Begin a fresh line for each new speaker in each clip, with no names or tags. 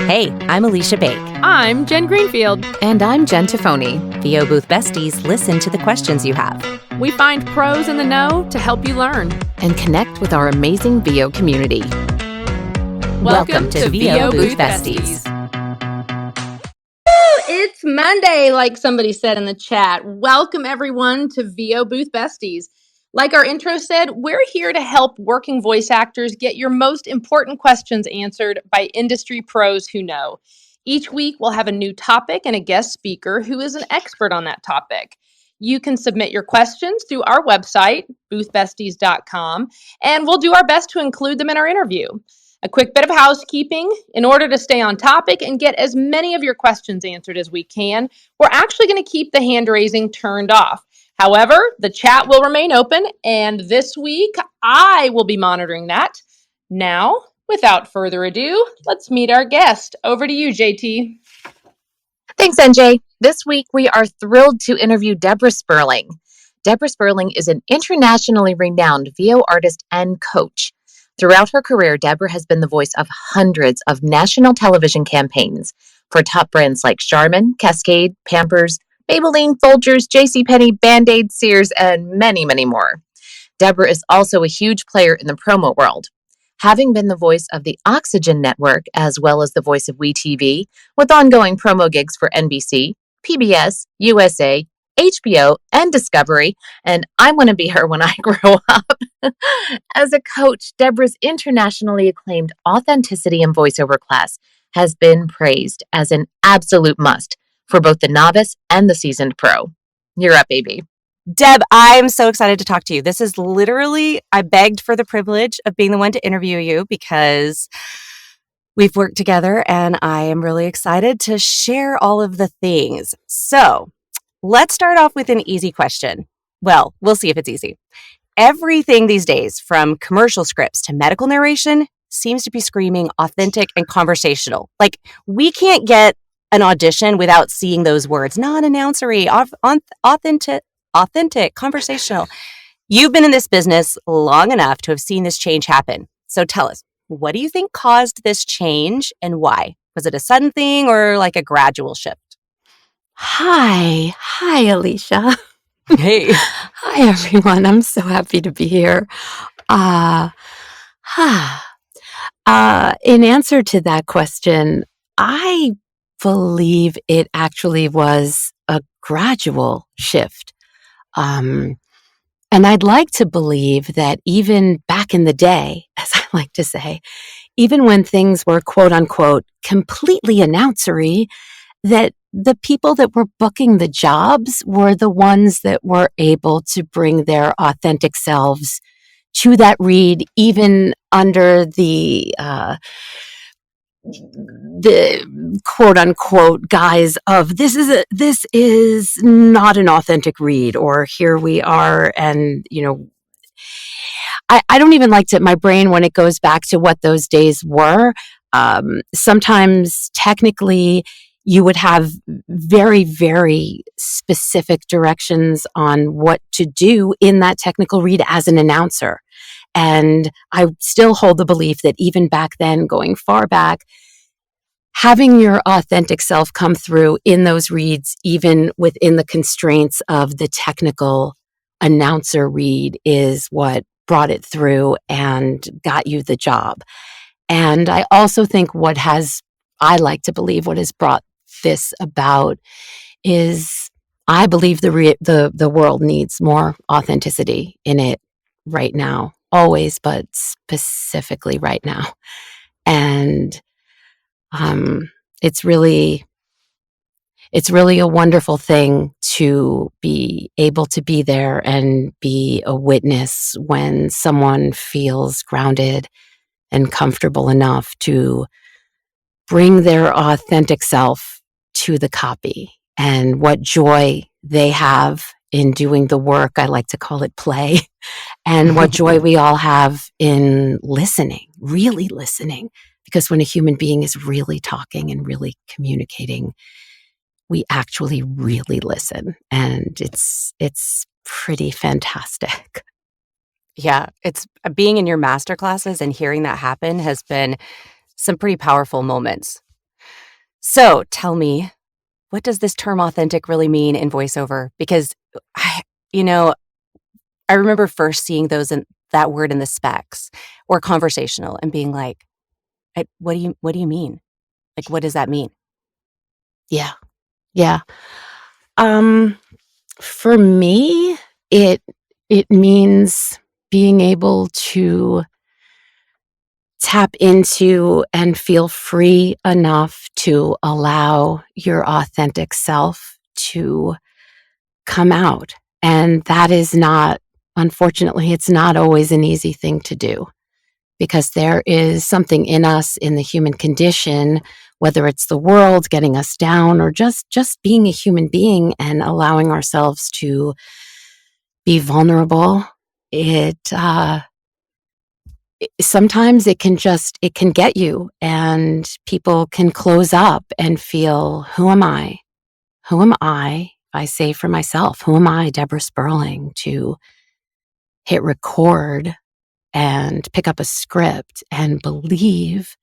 Hey, I'm Aleesha Bake.
I'm Jen Greenfield.
And I'm Jen Tophoney. VO Booth Besties listen to the questions you have.
We find pros in the know to help you learn.
And connect with our amazing VO community. Welcome to VO Booth Besties.
It's Monday, like somebody said in the chat. Welcome, everyone, to VO Booth Besties. Like our intro said, we're here to help working voice actors get your most important questions answered by industry pros who know. Each week, we'll have a new topic and a guest speaker who is an expert on that topic. You can submit your questions through our website, boothbesties.com, and we'll do our best to include them in our interview. A quick bit of housekeeping. In order to stay on topic and get as many of your questions answered as we can, we're actually going to keep the hand raising turned off. However, the chat will remain open, and this week I will be monitoring that. Now, without further ado, let's meet our guest. Over to you, JT.
Thanks, NJ. This week we are thrilled to interview Debra Sperling. Debra Sperling is an internationally renowned VO artist and coach. Throughout her career, Debra has been the voice of hundreds of national television campaigns for top brands like Charmin, Cascade, Pampers, Maybelline, Folgers, JCPenney, Band-Aid, Sears, and many, many more. Debra is also a huge player in the promo world, having been the voice of the Oxygen Network as well as the voice of WeTV, with ongoing promo gigs for NBC, PBS, USA, HBO, and Discovery, and I want to be her when I grow up. As a coach, Debra's internationally acclaimed authenticity and voiceover class has been praised as an absolute must for both the novice and the seasoned pro. You're up, baby.
Deb, I'm so excited to talk to you. This is literally, I begged for the privilege of being the one to interview you because we've worked together and I am really excited to share all of the things. So let's start off with an easy question. Well, we'll see if it's easy. Everything these days, from commercial scripts to medical narration, seems to be screaming authentic and conversational. Like, we can't get an audition without seeing those words, non-announcery, authentic, conversational. You've been in this business long enough to have seen this change happen. So tell us, what do you think caused this change and why? Was it a sudden thing or like a gradual shift?
Hi, Aleesha.
Hey.
Hi, everyone. I'm so happy to be here. In answer to that question, I believe it actually was a gradual shift. And I'd like to believe that even back in the day, as I like to say, even when things were quote unquote completely announcery, that the people that were booking the jobs were the ones that were able to bring their authentic selves to that read, even under the quote unquote guise of this is not an authentic read, or here we are. And, I don't even like to, my brain, when it goes back to what those days were, sometimes technically you would have very, very specific directions on what to do in that technical read as an announcer. And I still hold the belief that even back then, going far back, having your authentic self come through in those reads, even within the constraints of the technical announcer read, is what brought it through and got you the job. And I also think I like to believe what has brought this about is, I believe the world needs more authenticity in it right now. Always, but specifically right now. And it's really a wonderful thing to be able to be there and be a witness when someone feels grounded and comfortable enough to bring their authentic self to the copy, and what joy they have in doing the work. I like to call it play. And what joy we all have in listening, really listening, because when a human being is really talking and really communicating, we actually really listen. And it's pretty fantastic.
Yeah, it's being in your master classes and hearing that happen has been some pretty powerful moments. So tell me, what does this term authentic really mean in voiceover? Because I, I remember first seeing that word in the specs or conversational and being like, what do you mean? Like, what does that mean?
Yeah. Yeah. For me, it means being able to tap into and feel free enough to allow your authentic self to come out. And that is not, unfortunately, it's not always an easy thing to do, because there is something in us, in the human condition, whether it's the world getting us down or just being a human being and allowing ourselves to be vulnerable. Sometimes it can get you, and people can close up and feel, who am I? Who am I? I say for myself, who am I, Debra Sperling, to hit record and pick up a script and believe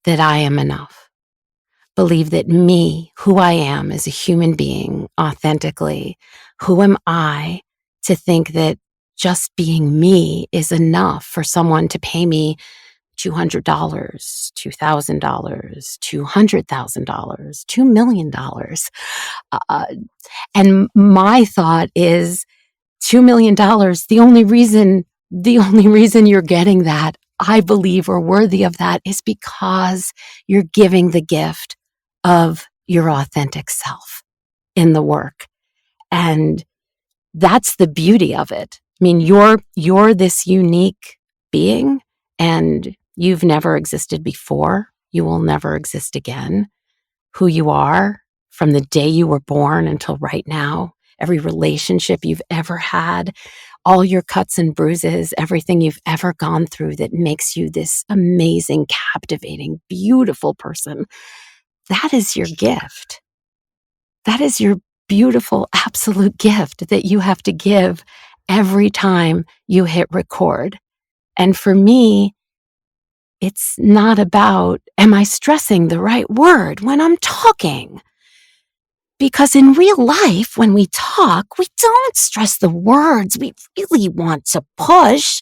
that I am enough? Believe that me, who I am as a human being, authentically, who am I to think that just being me is enough for someone to pay me $200, $2,000, $200,000, $2 million. And my thought is $2 million, the only reason you're getting that, I believe, or worthy of that, is because you're giving the gift of your authentic self in the work. And that's the beauty of it. I mean, you're this unique being, and you've never existed before. You will never exist again. Who you are from the day you were born until right now, every relationship you've ever had, all your cuts and bruises, everything you've ever gone through that makes you this amazing, captivating, beautiful person. That is your gift. That is your beautiful, absolute gift that you have to give every time you hit record. And for me, it's not about, am I stressing the right word when I'm talking? Because in real life, when we talk, we don't stress the words we really want to push.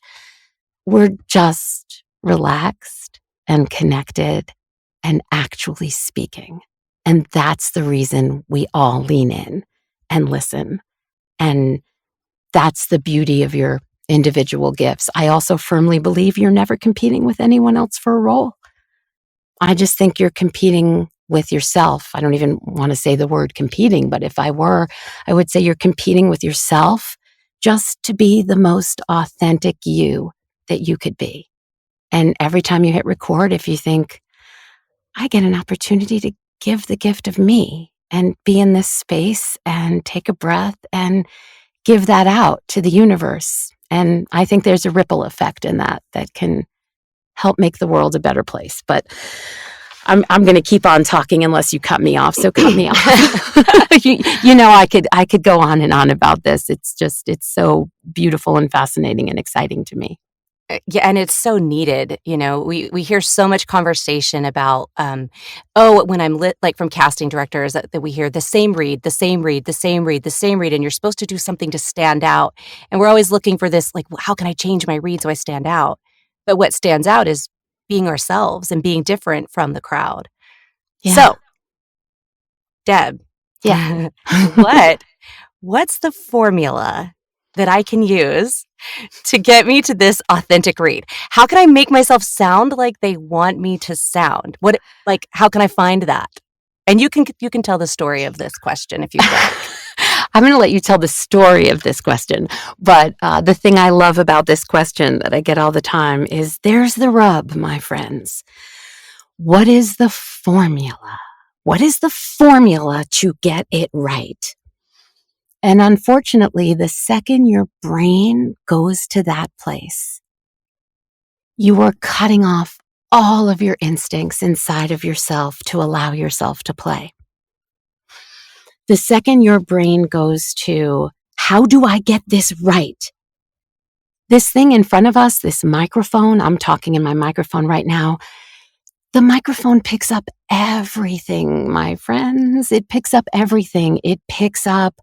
We're just relaxed and connected and actually speaking. And that's the reason we all lean in and listen. And that's the beauty of your individual gifts. I also firmly believe you're never competing with anyone else for a role. I just think you're competing with yourself. I don't even want to say the word competing, but if I were, I would say you're competing with yourself just to be the most authentic you that you could be. And every time you hit record, if you think, I get an opportunity to give the gift of me and be in this space and take a breath and give that out to the universe. And I think there's a ripple effect in that can help make the world a better place. But I'm going to keep on talking unless you cut me off. So cut me off. I could go on and on about this. It's so beautiful and fascinating and exciting to me.
Yeah, and it's so needed. We hear so much conversation about, when I'm like from casting directors that we hear the same read, and you're supposed to do something to stand out. And we're always looking for this, like, how can I change my read so I stand out? But what stands out is being ourselves and being different from the crowd.
Yeah.
So, Deb,
yeah,
what's the formula that I can use to get me to this authentic read? How can I make myself sound like they want me to sound? How can I find that? And you can tell the story of this question if you'd like.
I'm going to let you tell the story of this question. But the thing I love about this question that I get all the time is, there's the rub, my friends. What is the formula? What is the formula to get it right? And unfortunately, the second your brain goes to that place, you are cutting off all of your instincts inside of yourself to allow yourself to play. The second your brain goes to, how do I get this right? This thing in front of us, this microphone, I'm talking in my microphone right now, The microphone picks up everything, my friends. It picks up everything. It picks up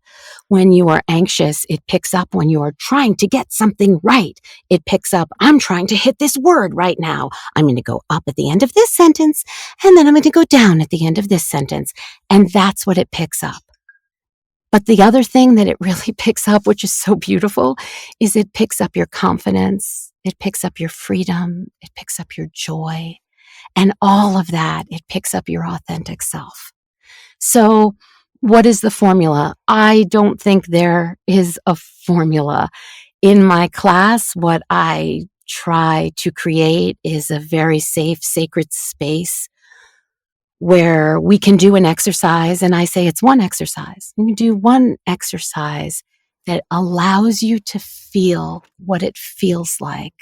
when you are anxious. It picks up when you are trying to get something right. It picks up, I'm trying to hit this word right now. I'm going to go up at the end of this sentence, and then I'm going to go down at the end of this sentence. And that's what it picks up. But the other thing that it really picks up, which is so beautiful, is it picks up your confidence. It picks up your freedom. It picks up your joy. And all of that, it picks up your authentic self. So what is the formula? I don't think there is a formula. In my class, what I try to create is a very safe, sacred space where we can do an exercise. And I say it's one exercise. You can do one exercise that allows you to feel what it feels like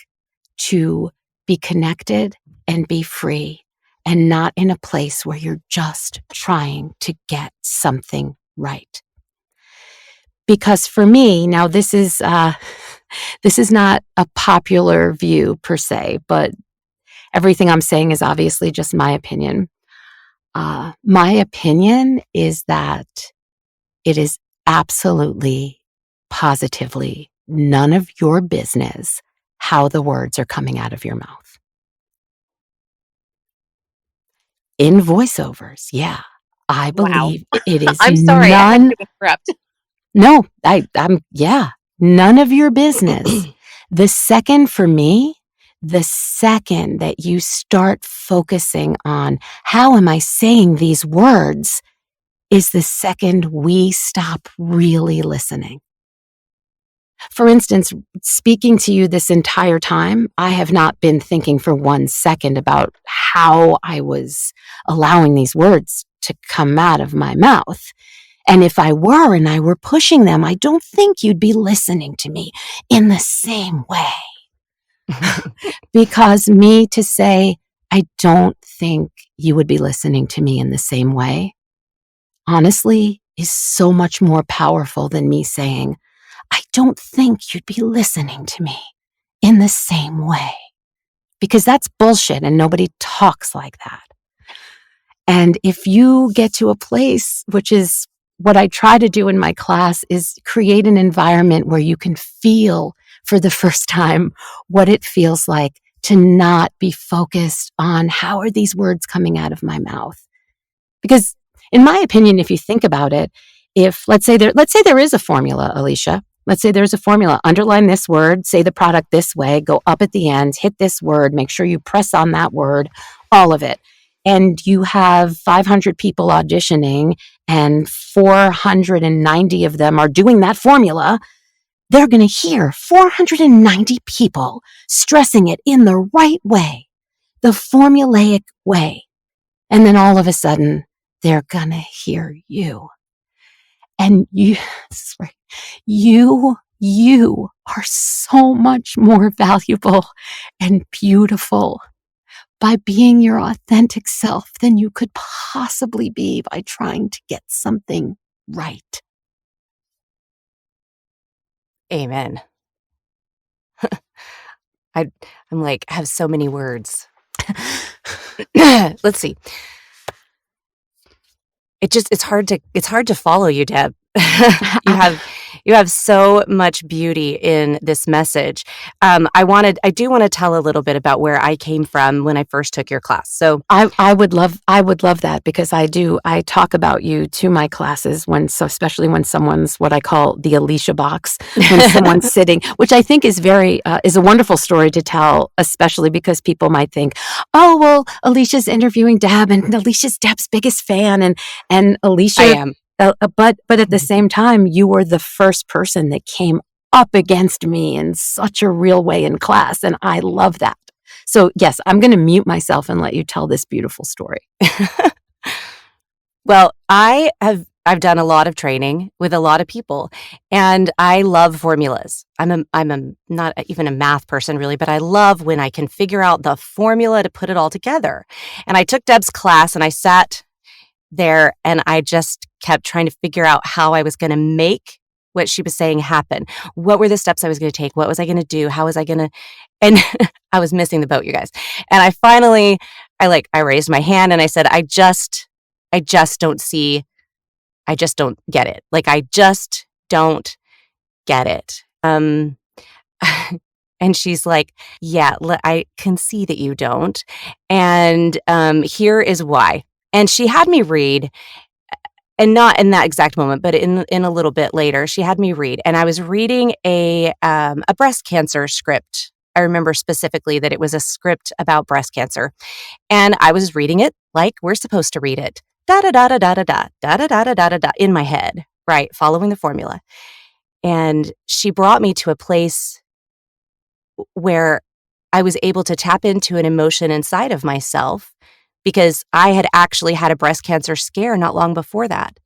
to be connected and be free, and not in a place where you're just trying to get something right. Because for me, now this is not a popular view per se, but everything I'm saying is obviously just my opinion. My opinion is that it is absolutely, positively none of your business how the words are coming out of your mouth. In voiceovers, yeah, I believe it is
I'm sorry, I have to interrupt.
No, none of your business. The second that you start focusing on how am I saying these words is the second we stop really listening. For instance, speaking to you this entire time, I have not been thinking for 1 second about how I was allowing these words to come out of my mouth. And if I were and I were pushing them, I don't think you'd be listening to me in the same way. Because me to say, I don't think you would be listening to me in the same way, honestly, is so much more powerful than me saying, I don't think you'd be listening to me in the same way. Because that's bullshit and nobody talks like that. And if you get to a place, which is what I try to do in my class, is create an environment where you can feel for the first time what it feels like to not be focused on how are these words coming out of my mouth. Because in my opinion, if you think about it, if let's say there is a formula, Aleesha. Let's say there's a formula. Underline this word, say the product this way, go up at the end, hit this word, make sure you press on that word, all of it. And you have 500 people auditioning and 490 of them are doing that formula. They're going to hear 490 people stressing it in the right way, the formulaic way. And then all of a sudden, they're going to hear you. And you are so much more valuable and beautiful by being your authentic self than you could possibly be by trying to get something right.
Amen. I'm like, I have so many words. Let's see. It's hard to follow you, Deb. You have so much beauty in this message. I do want to tell a little bit about where I came from when I first took your class. So
I would love that, because I talk about you to my classes especially when someone's what I call the Aleesha box, when someone's sitting, which I think is is a wonderful story to tell, especially because people might think, oh, well, Aleesha's interviewing Deb and Aleesha's Deb's biggest fan and Aleesha.
I am.
But at the same time, you were the first person that came up against me in such a real way in class. And I love that. So yes, I'm going to mute myself and let you tell this beautiful story.
Well, I've done a lot of training with a lot of people, and I love formulas. I'm not even a math person really, but I love when I can figure out the formula to put it all together. And I took Deb's class and I sat there and I just kept trying to figure out how I was going to make what she was saying happen. What were the steps I was going to take? What was I going to do? How was I going to, and I was missing the boat, you guys. And I finally I raised my hand and I said, I just don't see, I just don't get it. Like, I just don't get it. And she's like, yeah, I can see that you don't. And here is why. And she had me read, and not in that exact moment, but in a little bit later, she had me read. And I was reading a breast cancer script. I remember specifically that it was a script about breast cancer. And I was reading it like we're supposed to read it. Da da da da da da da da da da da da da in my head, right? Following the formula. And she brought me to a place where I was able to tap into an emotion inside of myself, because I had actually had a breast cancer scare not long before that.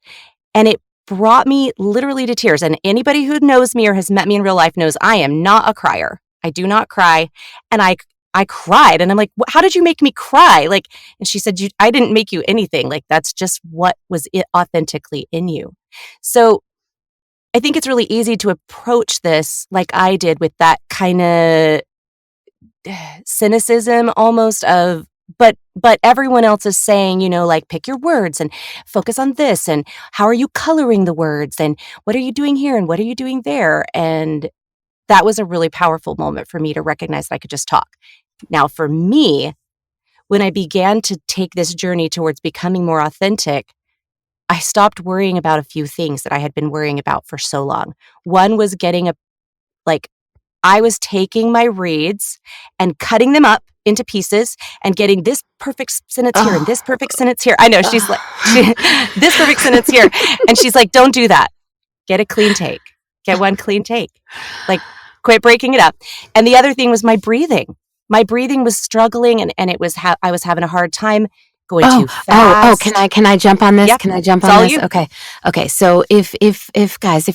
And it brought me literally to tears. And anybody who knows me or has met me in real life knows I am not a crier. I do not cry. And I cried, and I'm like, how did you make me cry? Like, and she said, I didn't make you anything. Like, that's just what was authentically in you. So I think it's really easy to approach this like I did, with that kind of cynicism almost of, but everyone else is saying, like, pick your words and focus on this, and how are you coloring the words, and what are you doing here, and what are you doing there? And that was a really powerful moment for me to recognize that I could just talk. Now, for me, when I began to take this journey towards becoming more authentic, I stopped worrying about a few things that I had been worrying about for so long. One was I was taking my reads and cutting them up into pieces and getting this perfect sentence here and this perfect sentence here. I know, she's like, this perfect sentence here. And she's like, don't do that. Get a clean take. Get one clean take. Like, quit breaking it up. And the other thing was my breathing. My breathing was struggling, and it was I was having a hard time going too fast.
Can I jump on this?
Yep.
Can I jump on this? You. Okay. So if guys,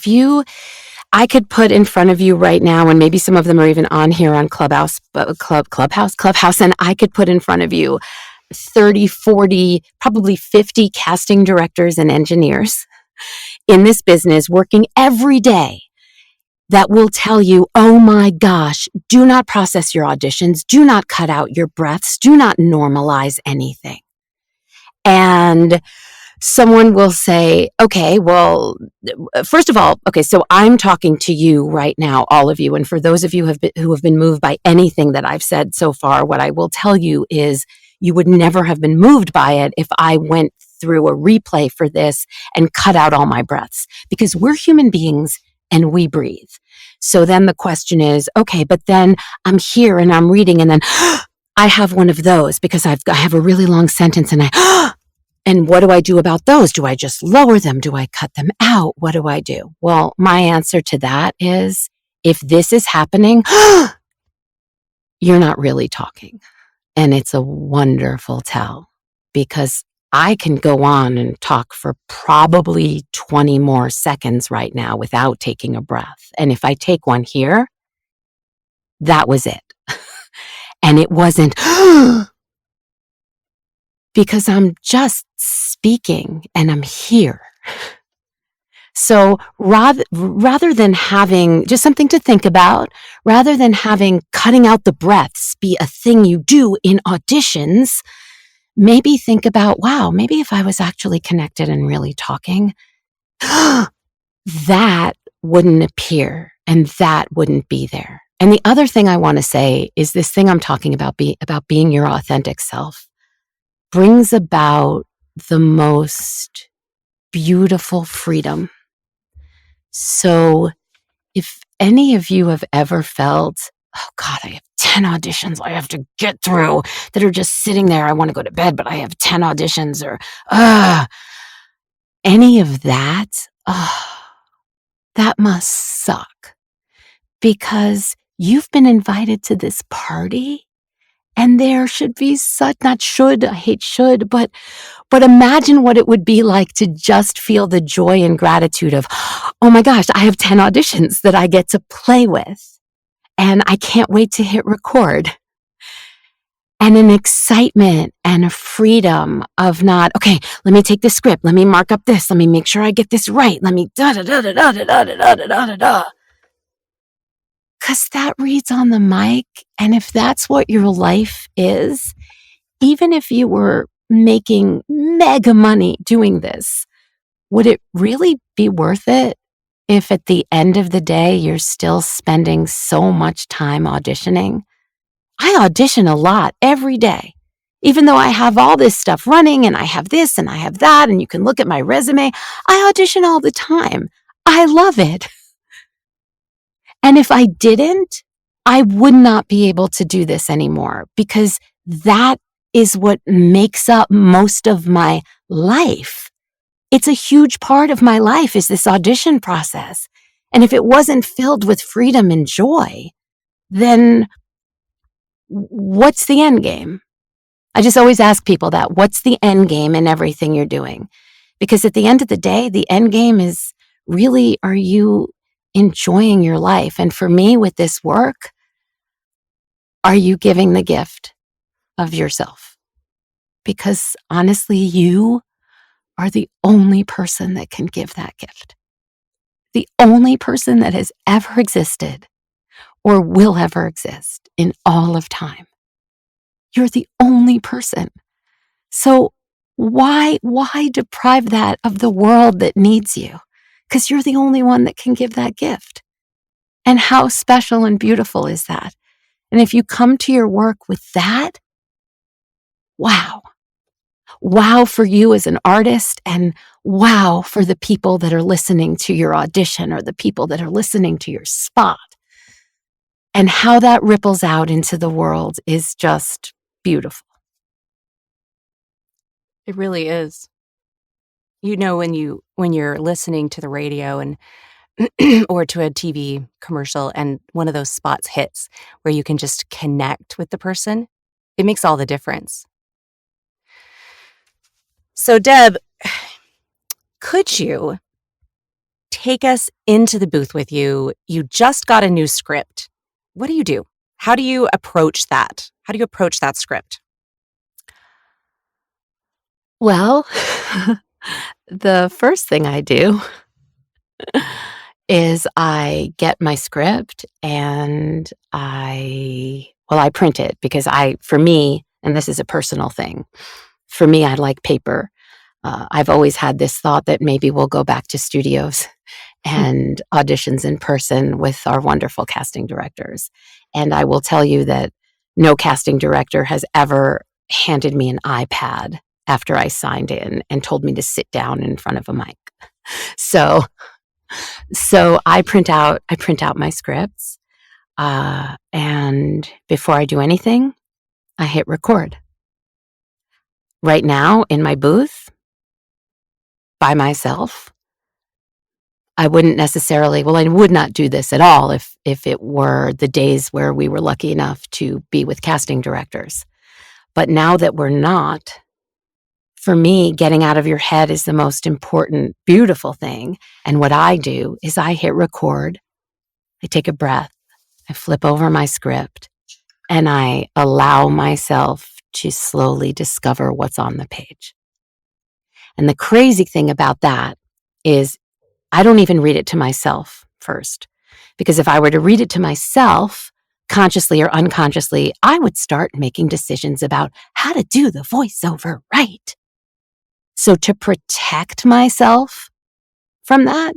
I could put in front of you right now, and maybe some of them are even on here on Clubhouse, and I could put in front of you 30, 40, probably 50 casting directors and engineers in this business working every day that will tell you, oh my gosh, do not process your auditions, do not cut out your breaths, do not normalize anything. And someone will say, okay, well, first of all, okay, so I'm talking to you right now, all of you. And for those of you who have been moved by anything that I've said so far, what I will tell you is you would never have been moved by it if I went through a replay for this and cut out all my breaths, because we're human beings and we breathe. So then the question is, okay, but then I'm here and I'm reading, and then I have one of those because I have a really long sentence, and and what do I do about those? Do I just lower them? Do I cut them out? What do I do? Well, my answer to that is, if this is happening, you're not really talking. And it's a wonderful tell, because I can go on and talk for probably 20 more seconds right now without taking a breath. And if I take one here, that was it. And it wasn't because I'm just speaking and I'm here. So rather than having just something to think about, rather than having cutting out the breaths be a thing you do in auditions, maybe think about, wow, maybe if I was actually connected and really talking, that wouldn't appear and that wouldn't be there. And the other thing I want to say is this thing I'm talking about, about being your authentic self, brings about the most beautiful freedom. So if any of you have ever felt, oh God, I have 10 auditions I have to get through that are just sitting there, I want to go to bed, but I have 10 auditions, or any of that, that must suck, because you've been invited to this party. And there should be such, not should, I hate should, but imagine what it would be like to just feel the joy and gratitude of, oh my gosh, I have 10 auditions that I get to play with, and I can't wait to hit record. And an excitement and a freedom of not, okay, let me take this script, let me mark up this, let me make sure I get this right, let me da-da-da-da-da-da-da-da-da-da-da. Because that reads on the mic, and if that's what your life is, even if you were making mega money doing this, would it really be worth it if at the end of the day you're still spending so much time auditioning? I audition a lot every day. Even though I have all this stuff running and I have this and I have that, and you can look at my resume, I audition all the time. I love it. And if I didn't, I would not be able to do this anymore, because that is what makes up most of my life. It's a huge part of my life, is this audition process. And if it wasn't filled with freedom and joy, then what's the end game? I just always ask people that. What's the end game in everything you're doing? Because at the end of the day, the end game is really, are you enjoying your life? And for me, with this work, are you giving the gift of yourself? Because honestly, you are the only person that can give that gift. The only person that has ever existed or will ever exist in all of time. You're the only person. So why deprive that of the world that needs you? Because you're the only one that can give that gift. And how special and beautiful is that? And if you come to your work with that, wow. Wow for you as an artist, and wow for the people that are listening to your audition or the people that are listening to your spot. And how that ripples out into the world is just beautiful.
It really is. You know, when you're listening to the radio and or to a TV commercial and one of those spots hits where you can just connect with the person, it makes all the difference. So, Deb, could you take us into the booth with you? You just got a new script. What do you do? How do you approach that? How do you approach that script?
Well, the first thing I do is I get my script and I print it, because for me, and this is a personal thing, for me, I like paper. I've always had this thought that maybe we'll go back to studios and auditions in person with our wonderful casting directors. And I will tell you that no casting director has ever handed me an iPad after I signed in and told me to sit down in front of a mic. So I print out my scripts, and before I do anything, I hit record. Right now, in my booth, by myself, I would not do this at all if it were the days where we were lucky enough to be with casting directors. But now that we're not, for me, getting out of your head is the most important, beautiful thing. And what I do is I hit record, I take a breath, I flip over my script, and I allow myself to slowly discover what's on the page. And the crazy thing about that is I don't even read it to myself first, because if I were to read it to myself, consciously or unconsciously, I would start making decisions about how to do the voiceover right. So to protect myself from that,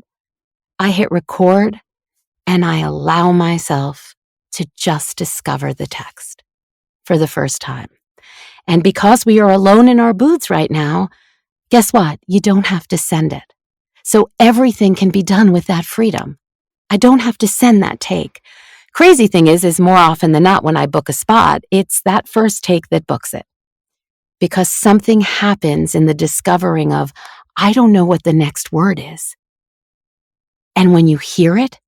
I hit record and I allow myself to just discover the text for the first time. And because we are alone in our booths right now, guess what? You don't have to send it. So everything can be done with that freedom. I don't have to send that take. Crazy thing is more often than not, when I book a spot, it's that first take that books it. Because something happens in the discovering of, I don't know what the next word is. And when you hear it,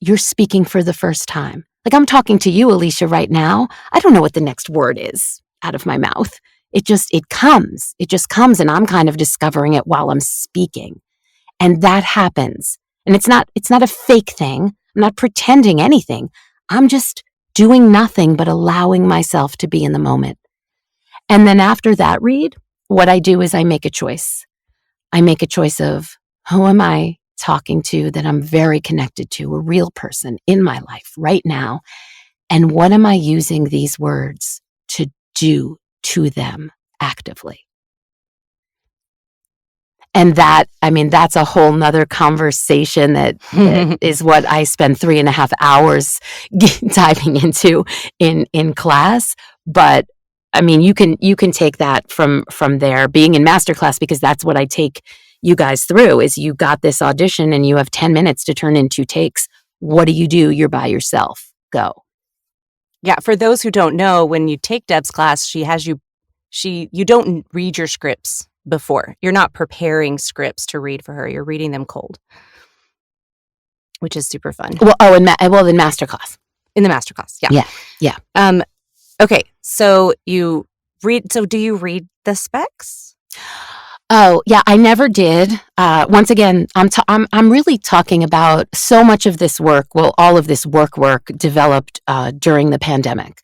you're speaking for the first time. Like I'm talking to you, Aleesha, right now. I don't know what the next word is out of my mouth. It just comes and I'm kind of discovering it while I'm speaking. And that happens. And it's not a fake thing. I'm not pretending anything. I'm just doing nothing but allowing myself to be in the moment. And then after that read, what I do is I make a choice. I make a choice of, who am I talking to that I'm very connected to, a real person in my life right now? And what am I using these words to do to them actively. And that's a whole nother conversation that is what I spend 3.5 hours diving into in class. But I mean, you can take that from there, being in masterclass, because that's what I take you guys through. Is you got this audition and you have 10 minutes to turn in 2 takes. What do? You're by yourself. Go.
Yeah, for those who don't know, when you take Deb's class, you don't read your scripts before. You're not preparing scripts to read for her. You're reading them cold, which is super fun.
Well, in masterclass.
In the masterclass, yeah.
Yeah.
Okay, so you read. So do you read the specs?
Oh, yeah, I never did. Once again, I'm really talking about so much of this work. Well, all of this work developed during the pandemic.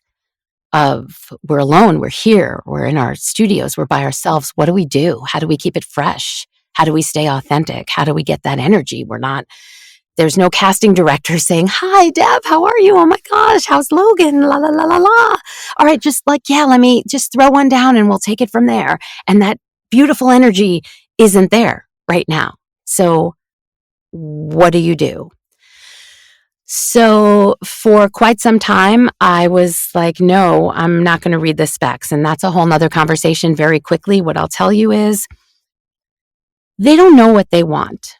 We're alone, we're here, we're in our studios, we're by ourselves. What do we do? How do we keep it fresh? How do we stay authentic? How do we get that energy? There's no casting director saying, "Hi, Deb, how are you? Oh my gosh, how's Logan? La, la, la, la, la." All right, just let me just throw one down and we'll take it from there. And that beautiful energy isn't there right now. So what do you do? So for quite some time, I was like, no, I'm not going to read the specs. And that's a whole nother conversation very quickly. What I'll tell you is they don't know what they want.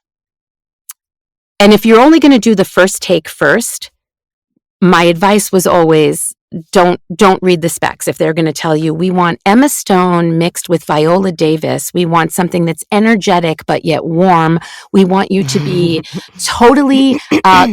And if you're only going to do the first take first, my advice was always don't read the specs. If they're going to tell you, we want Emma Stone mixed with Viola Davis, we want something that's energetic but yet warm, we want you to be totally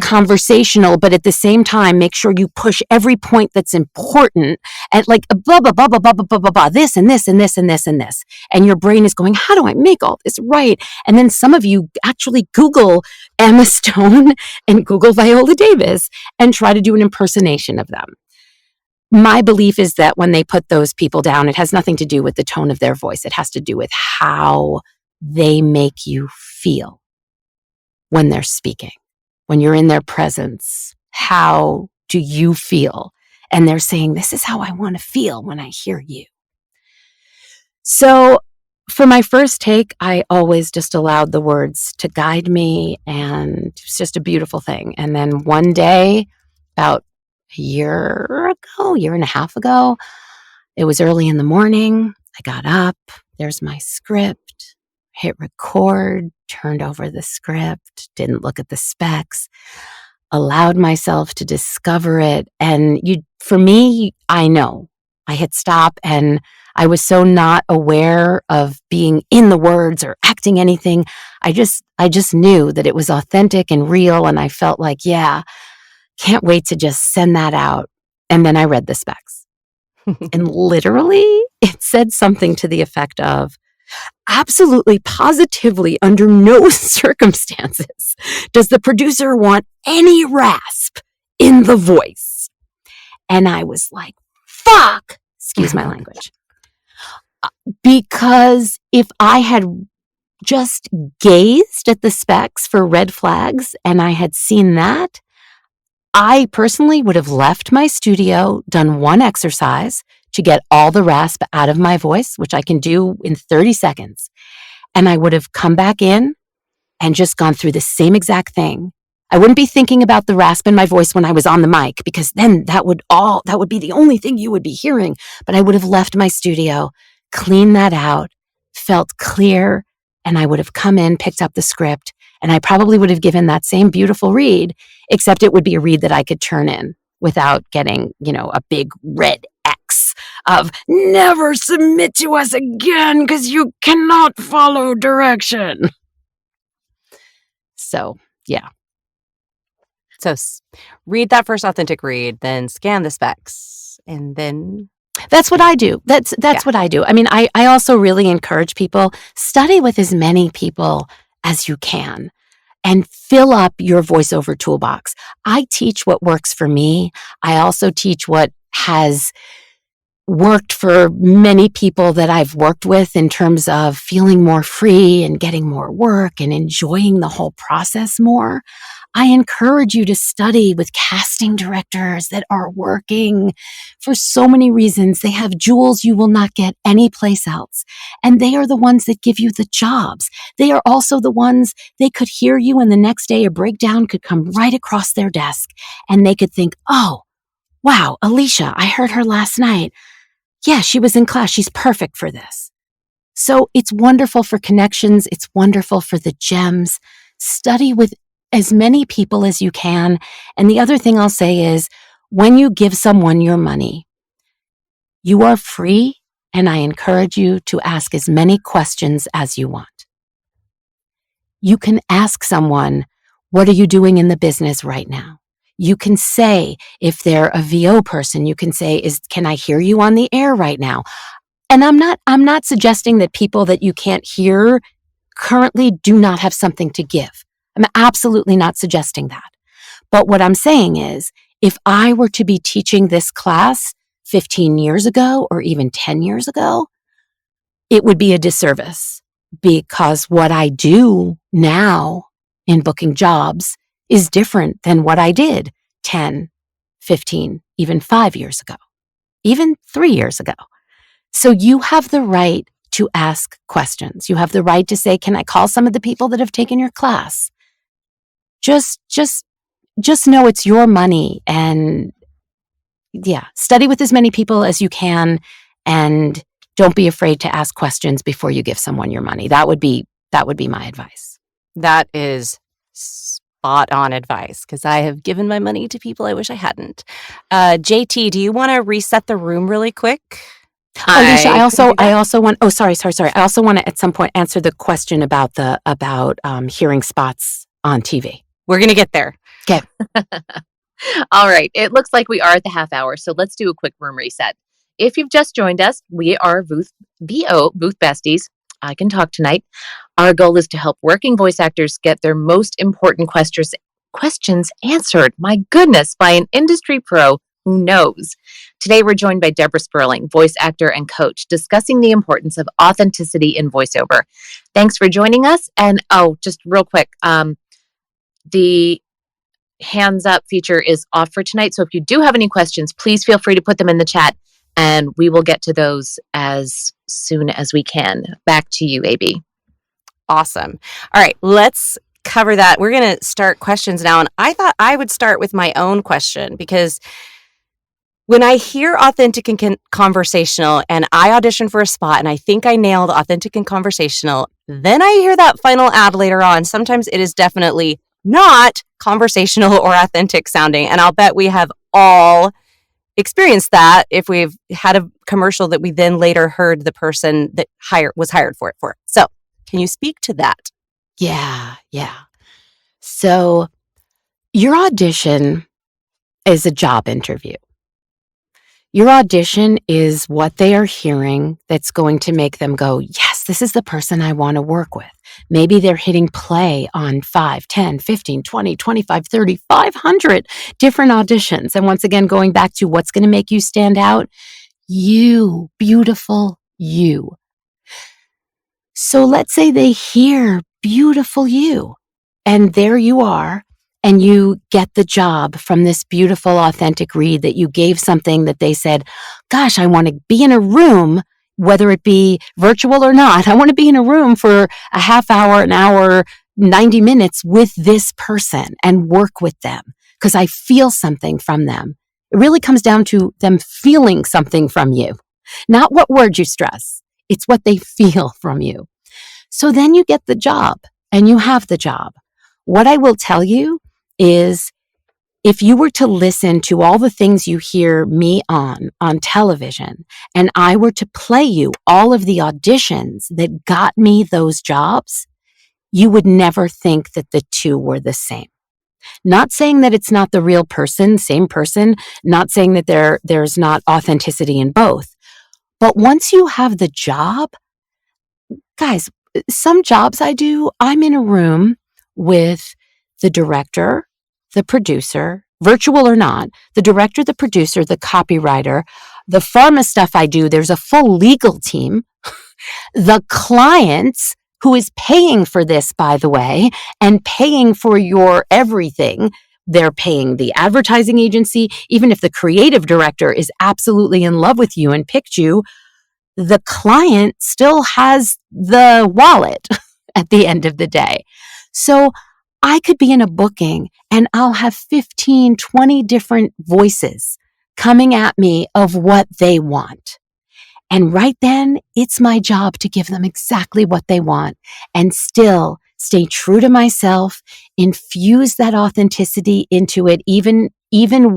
conversational, but at the same time make sure you push every point that's important, and like blah blah blah blah blah blah blah blah, this and this and this and this and this, and your brain is going, how do I make all this right? And then some of you actually Google Emma Stone and Google Viola Davis and try to do an impersonation of them. My belief is that when they put those people down, it has nothing to do with the tone of their voice. It has to do with how they make you feel when they're speaking, when you're in their presence. How do you feel? And they're saying, this is how I want to feel when I hear you. So for my first take, I always just allowed the words to guide me, and it's just a beautiful thing. And then one day, about a year and a half ago, it was early in the morning. I got up, there's my script, hit record, turned over the script, didn't look at the specs, allowed myself to discover it. And for me, I know I hit stop, and I was so not aware of being in the words or acting anything. I just knew that it was authentic and real. And I felt like, yeah, can't wait to just send that out. And then I read the specs. And literally, it said something to the effect of, absolutely, positively, under no circumstances does the producer want any rasp in the voice. And I was like, fuck, excuse my language. Because if I had just gazed at the specs for red flags and I had seen that, I personally would have left my studio, done one exercise to get all the rasp out of my voice, which I can do in 30 seconds. And I would have come back in and just gone through the same exact thing. I wouldn't be thinking about the rasp in my voice when I was on the mic, because then that would be the only thing you would be hearing. But I would have left my studio, cleaned that out, felt clear, and I would have come in, picked up the script, and I probably would have given that same beautiful read, except it would be a read that I could turn in without getting, a big red X of never submit to us again because you cannot follow direction. So, yeah.
So read that first authentic read, then scan the specs, and then...
That's what I do. That's what I do. I mean, I also really encourage people, study with as many people as you can and fill up your voiceover toolbox. I teach what works for me. I also teach what has worked for many people that I've worked with in terms of feeling more free and getting more work and enjoying the whole process more. I encourage you to study with casting directors that are working for so many reasons. They have jewels you will not get anyplace else. And they are the ones that give you the jobs. They are also the ones they could hear you and the next day a breakdown could come right across their desk and they could think, oh, wow, Aleesha, I heard her last night. Yeah, she was in class. She's perfect for this. So it's wonderful for connections. It's wonderful for the gems. Study with as many people as you can. And the other thing I'll say is when you give someone your money, you are free, and I encourage you to ask as many questions as you want. You can ask someone, what are you doing in the business right now? You can say, if they're a VO person, you can say, can I hear you on the air right now? And I'm not suggesting that people that you can't hear currently do not have something to give. I'm absolutely not suggesting that. But what I'm saying is, if I were to be teaching this class 15 years ago or even 10 years ago, it would be a disservice because what I do now in booking jobs is different than what I did 10, 15, even 5 years ago, even 3 years ago. So you have the right to ask questions. You have the right to say, can I call some of the people that have taken your class? Just know it's your money, and study with as many people as you can, and don't be afraid to ask questions before you give someone your money. That would be my advice.
That is spot on advice because I have given my money to people I wish I hadn't. JT, do you want to reset the room really quick?
Aleesha, I also want. Oh, sorry. I also want to at some point answer the question about hearing spots on TV.
We're gonna get there.
Okay.
All right. It looks like we are at the half hour, so let's do a quick room reset. If you've just joined us, we are Booth Besties. I can talk tonight. Our goal is to help working voice actors get their most important questions answered. My goodness, by an industry pro who knows. Today, we're joined by Debra Sperling, voice actor and coach, discussing the importance of authenticity in voiceover. Thanks for joining us. And just real quick, the hands up feature is off for tonight. So if you do have any questions, please feel free to put them in the chat and we will get to those as soon as we can. Back to you, AB.
Awesome. All right, let's cover that. We're going to start questions now. And I thought I would start with my own question because when I hear authentic and conversational and I audition for a spot and I think I nailed authentic and conversational, then I hear that final ad later on. Sometimes it is definitely not conversational or authentic sounding. And I'll bet we have all experienced that if we've had a commercial that we then later heard the person that was hired for it for. So can you speak to that?
Yeah. So your audition is a job interview. Your audition is what they are hearing that's going to make them go, yes, this is the person I want to work with. Maybe they're hitting play on 5, 10, 15, 20, 25, 30, 500 different auditions. And once again, going back to what's going to make you stand out, you, beautiful you. So let's say they hear beautiful you, and there you are. And you get the job from this beautiful, authentic read that you gave something that they said, gosh, I want to be in a room, whether it be virtual or not. I want to be in a room for a half hour, an hour, 90 minutes with this person and work with them because I feel something from them. It really comes down to them feeling something from you, not what word you stress. It's what they feel from you. So then you get the job and you have the job. What I will tell you is if you were to listen to all the things you hear me on television, and I were to play you all of the auditions that got me those jobs, you would never think that the two were the same. Not saying that it's not the real person, same person, not saying that there's not authenticity in both. But once you have the job, guys, some jobs I do, I'm in a room with the director, the producer, virtual or not, the director, the producer, the copywriter, the pharma stuff I do, there's a full legal team, the clients, who is paying for this, by the way, and paying for your everything. They're paying the advertising agency. Even if the creative director is absolutely in love with you and picked you, the client still has the wallet at the end of the day. So I could be in a booking and I'll have 15, 20 different voices coming at me of what they want. And right then, it's my job to give them exactly what they want and still stay true to myself, infuse that authenticity into it, even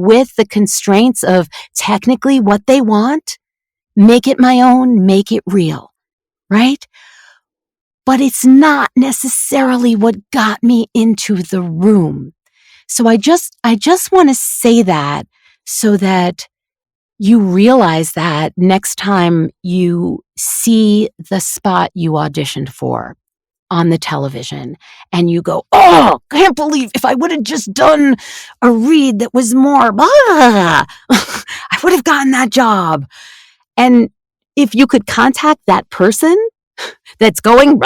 with the constraints of technically what they want, make it my own, make it real, right? But it's not necessarily what got me into the room. So I just want to say that so that you realize that next time you see the spot you auditioned for on the television and you go, oh, can't believe if I would have just done a read that was more, I would have gotten that job. And if you could contact that person that's going,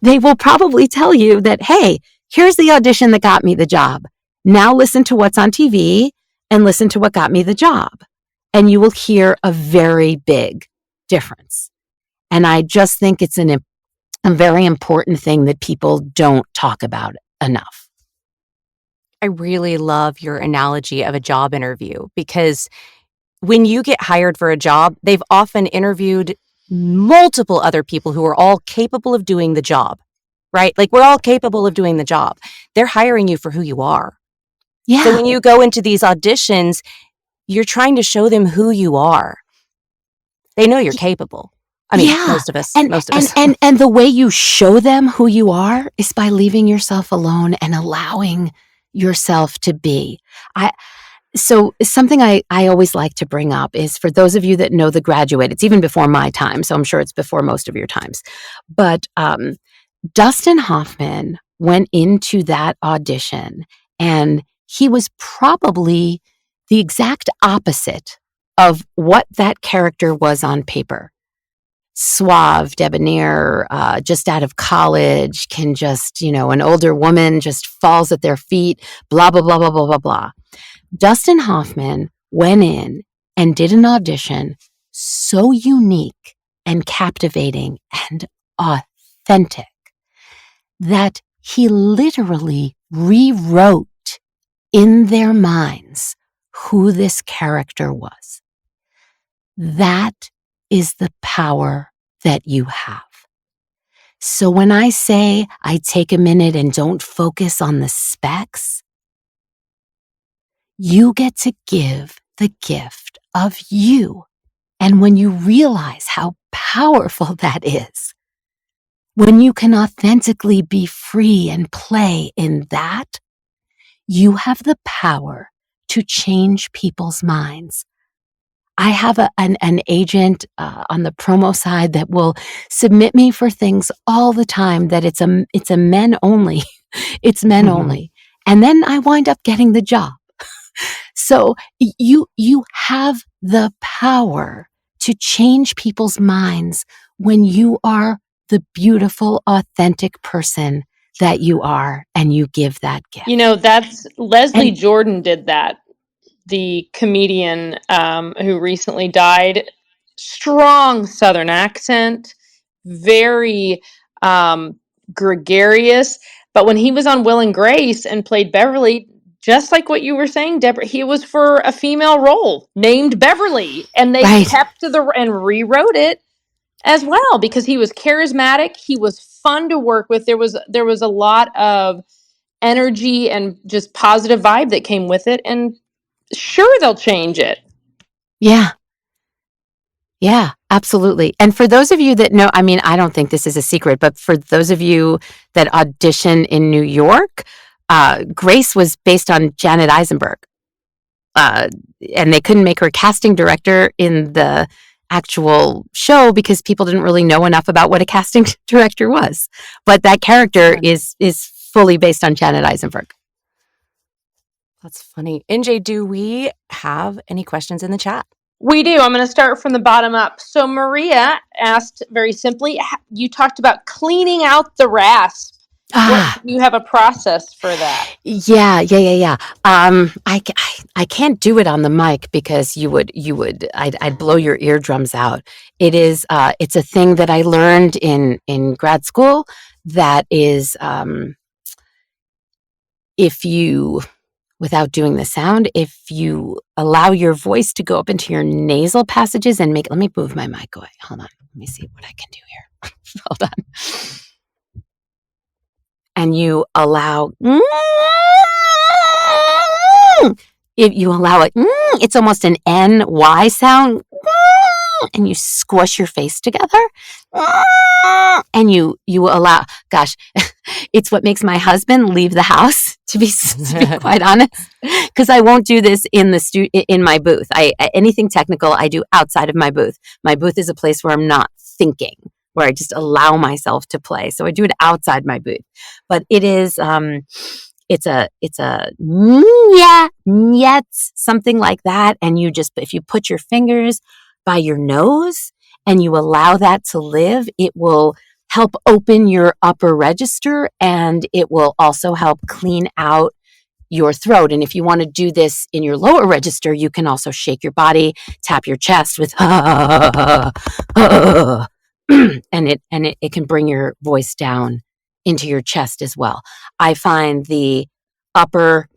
they will probably tell you that, hey, here's the audition that got me the job. Now listen to what's on TV and listen to what got me the job. And you will hear a very big difference. And I just think it's a very important thing that people don't talk about enough.
I really love your analogy of a job interview, because when you get hired for a job, they've often interviewed multiple other people who are all capable of doing the job, right? Like, we're all capable of doing the job. They're hiring you for who you are.
Yeah.
So when you go into these auditions, you're trying to show them who you are. They know you're capable. I mean, most of us.
And the way you show them who you are is by leaving yourself alone and allowing yourself to be. So something I always like to bring up is, for those of you that know The Graduate, it's even before my time, so I'm sure it's before most of your times. But Dustin Hoffman went into that audition, and he was probably the exact opposite of what that character was on paper. Suave, debonair, just out of college, can just, an older woman just falls at their feet, blah, blah, blah, blah, blah, blah, blah. Dustin Hoffman went in and did an audition so unique and captivating and authentic that he literally rewrote in their minds who this character was. That is the power that you have. So when I say I take a minute and don't focus on the specs, you get to give the gift of you. And when you realize how powerful that is, when you can authentically be free and play in that, you have the power to change people's minds. I have an agent on the promo side that will submit me for things all the time that it's a men only. It's men only. And then I wind up getting the job. So you have the power to change people's minds when you are the beautiful, authentic person that you are, and you give that gift.
That's Leslie Jordan did that. The comedian who recently died, strong Southern accent, very gregarious. But when he was on Will and Grace and played Beverly, just like what you were saying, Debra, he was for a female role named Beverly, and they kept and rewrote it as well, because he was charismatic. He was fun to work with. There was a lot of energy and just positive vibe that came with it, and sure, they'll change it.
Yeah, absolutely. And for those of you that know, I don't think this is a secret, but for those of you that audition in New York, Grace was based on Janet Eisenberg. And they couldn't make her casting director in the actual show because people didn't really know enough about what a casting director was. But that character is fully based on Janet Eisenberg.
That's funny. NJ, do we have any questions in the chat?
We do. I'm going to start from the bottom up. So Maria asked very simply, you talked about cleaning out the rasp.
Ah,
Do you have a process for that?
yeah. I can't do it on the mic because I'd blow your eardrums out. It's a thing that I learned in grad school that is, if you, without doing the sound, if you allow your voice to go up into your nasal passages and let me move my mic away. Hold on. Let me see what I can do here. Hold on. And you allow, if you allow it, it's almost an NY sound. And you squish your face together. And you allow, gosh, it's what makes my husband leave the house, to be quite honest, because I won't do this in my booth. Anything technical I do outside of my booth. My booth is a place where I'm not thinking, where I just allow myself to play. So I do it outside my booth. But it is, it's a nyets, something like that. And if you put your fingers by your nose and you allow that to live, it will help open your upper register, and it will also help clean out your throat. And if you want to do this in your lower register, you can also shake your body, tap your chest with and it can bring your voice down into your chest as well. I find the upper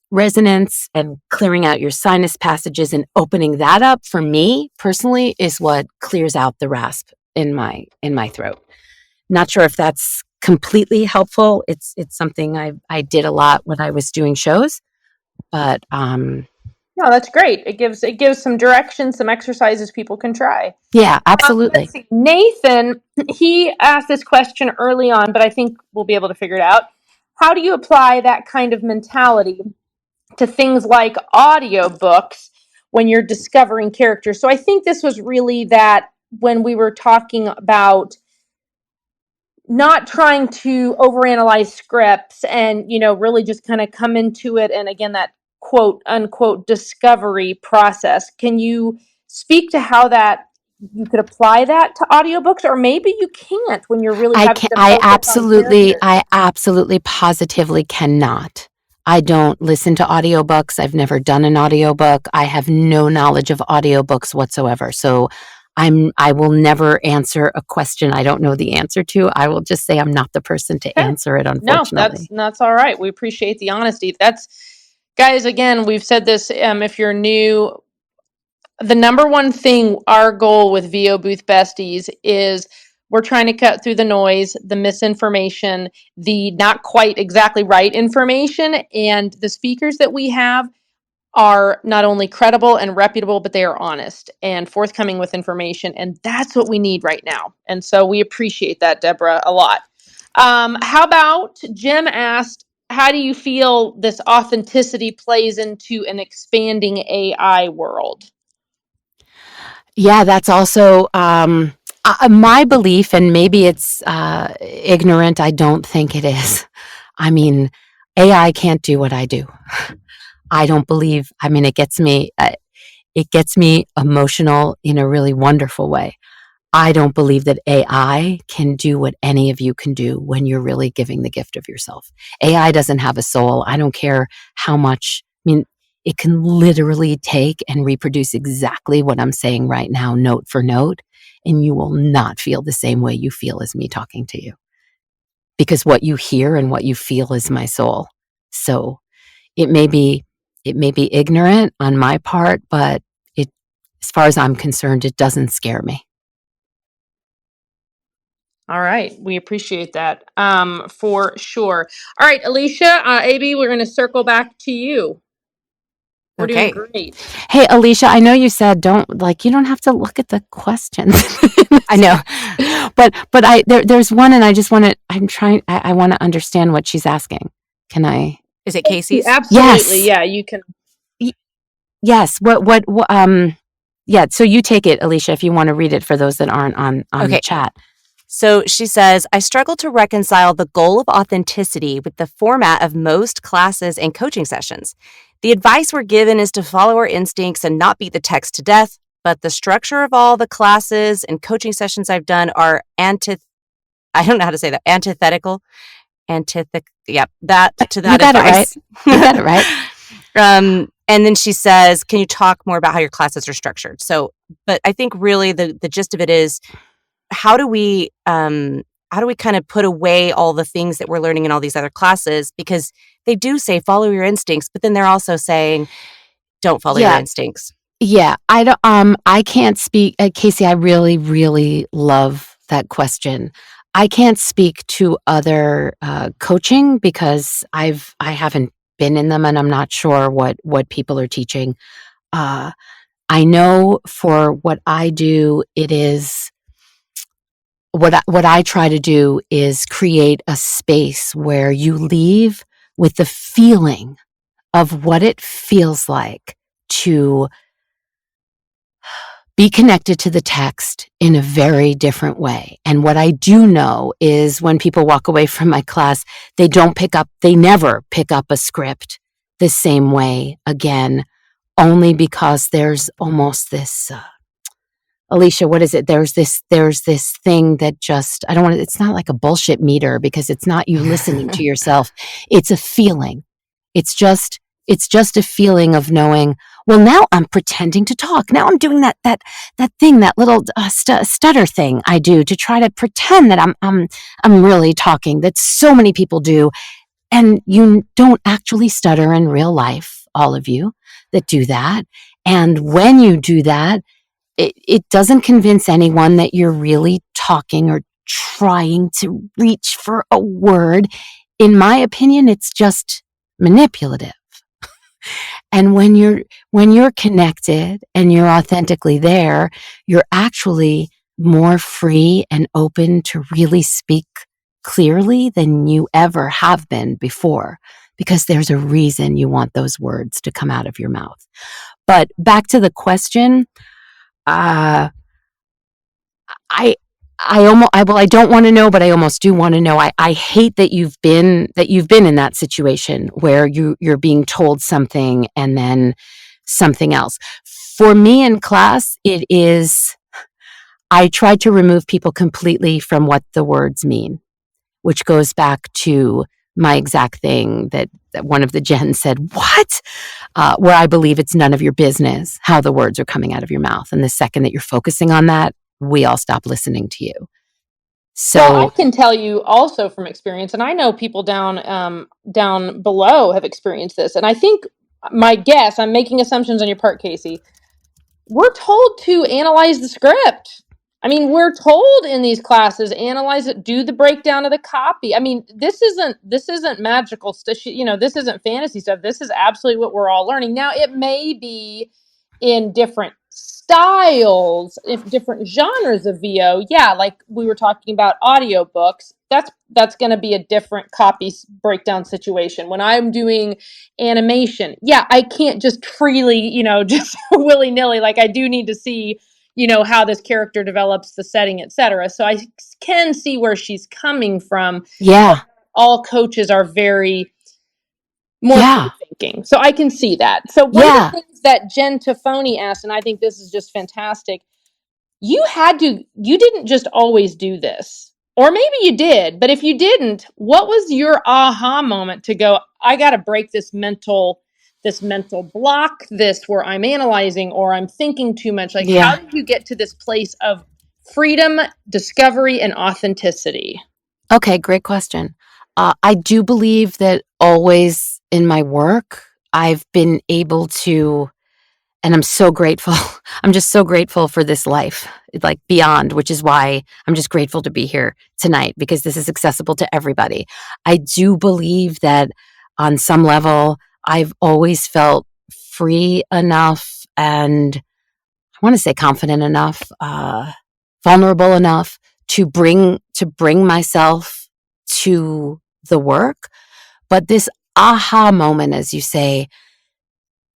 resonance and clearing out your sinus passages and opening that up, for me personally, is what clears out the rasp in my throat. Not sure if that's completely helpful. It's something I did a lot when I was doing shows, but
no, that's great. It gives some direction, some exercises people can try.
Yeah, absolutely.
Nathan, he asked this question early on, but I think we'll be able to figure it out. How do you apply that kind of mentality to things like audiobooks when you're discovering characters? So I think this was really that when we were talking about not trying to overanalyze scripts and, really just kind of come into it. And again, that quote unquote discovery process. Can you speak to how that you could apply that to audiobooks, or maybe you can't when you're really having to focus on characters?
I absolutely positively cannot. I don't listen to audiobooks. I've never done an audiobook. I have no knowledge of audiobooks whatsoever. So I will never answer a question I don't know the answer to. I will just say I'm not the person to answer it, unfortunately.
No, that's all right. We appreciate the honesty. Guys, again, we've said this, if you're new, the number one thing, our goal with VO Booth Besties is we're trying to cut through the noise, the misinformation, the not quite exactly right information, and the speakers that we have are not only credible and reputable, but they are honest and forthcoming with information. And that's what we need right now. And so we appreciate that, Debra, a lot. How about Jim asked, how do you feel this authenticity plays into an expanding AI world?
Yeah, that's also my belief, and maybe it's ignorant. I don't think it is. I mean, AI can't do what I do. I don't believe. I mean, it gets me emotional in a really wonderful way. I don't believe that AI can do what any of you can do when you're really giving the gift of yourself. AI doesn't have a soul. I don't care how much. I mean, it can literally take and reproduce exactly what I'm saying right now, note for note, and you will not feel the same way you feel as me talking to you. Because what you hear and what you feel is my soul. So it may be ignorant on my part, but as far as I'm concerned, it doesn't scare me.
All right. We appreciate that for sure. All right, Aleesha, AB, we're going to circle back to you. We're doing great.
Hey, Aleesha, I know you said you don't have to look at the questions. I know, but there's one, and I just want to. I want to understand what she's asking. Can I?
Is it Casey's?
Absolutely.
Yes.
Yeah, you can.
Yes. What? Yeah. So you take it, Aleesha, if you want to read it for those that aren't on the chat.
So she says, I struggle to reconcile the goal of authenticity with the format of most classes and coaching sessions. The advice we're given is to follow our instincts and not beat the text to death, but the structure of all the classes and coaching sessions I've done are I don't know how to say that, antithetical. Yep, that to that
You got
advice.
it right. You got it right.
And then she says, can you talk more about how your classes are structured? So, but I think really the gist of it is, how do we kind of put away all the things that we're learning in all these other classes? Because they do say follow your instincts, but then they're also saying don't follow your instincts.
Yeah, I don't. I can't speak, Casey. I really, really love that question. I can't speak to other coaching because I haven't been in them, and I'm not sure what people are teaching. I know for what I do, it is what I try to do is create a space where you leave with the feeling of what it feels like to be connected to the text in a very different way. And what I do know is when people walk away from my class, they never pick up a script the same way again, only because there's almost this, Aleesha, what is it? There's this thing that just, it's not like a bullshit meter because it's not you listening to yourself. It's a feeling. It's just a feeling of knowing, well, now I'm pretending to talk. Now I'm doing that thing, that little stutter thing I do to try to pretend that I'm really talking, that so many people do. And you don't actually stutter in real life, all of you that do that. And when you do that, it doesn't convince anyone that you're really talking or trying to reach for a word. In my opinion, it's just manipulative. And when you're connected and you're authentically there, you're actually more free and open to really speak clearly than you ever have been before, because there's a reason you want those words to come out of your mouth. But back to the question, I don't want to know, but I almost do want to know. I hate that you've been in that situation where you're being told something and then something else. For me in class, it is, I try to remove people completely from what the words mean, which goes back to my exact thing that one of the Jens said, what? Where I believe it's none of your business how the words are coming out of your mouth. And the second that you're focusing on that, we all stop listening to you. So
well, I can tell you also from experience, and I know people down below have experienced this. And I think my guess, I'm making assumptions on your part, Casey, we're told to analyze the script. I mean, we're told in these classes, analyze it, do the breakdown of the copy. I mean, this isn't magical stuff. This isn't fantasy stuff. This is absolutely what we're all learning. Now, it may be in different styles, if different genres of VO. Yeah, like we were talking about audiobooks. That's going to be a different copy breakdown situation. When I'm doing animation, yeah, I can't just freely, just willy-nilly. Like I do need to see, how this character develops, the setting, etc. So I can see where she's coming from.
yeah,
All coaches are very more
yeah,
thinking. So I can see that. So one of the things that Jen Tophoney asked, and I think this is just fantastic, you didn't just always do this. Or maybe you did, but if you didn't, what was your aha moment to go, I got to break this mental block, this where I'm analyzing or I'm thinking too much? Like, how did you get to this place of freedom, discovery, and authenticity?
Okay, great question. I do believe that always in my work, I've been able to, and I'm so grateful. I'm just so grateful for this life, like beyond, which is why I'm just grateful to be here tonight, because this is accessible to everybody. I do believe that on some level, I've always felt free enough and I want to say confident enough, vulnerable enough to bring myself to the work. But this aha moment, as you say,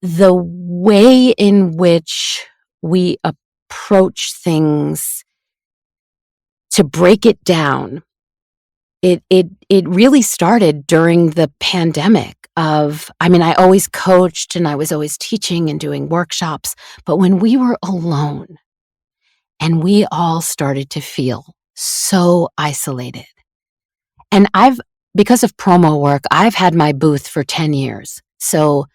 the way in which we approach things to break it down it really started during the pandemic I always coached and I was always teaching and doing workshops, but when we were alone and we all started to feel so isolated. And because of promo work, I've had my booth for 10 years. So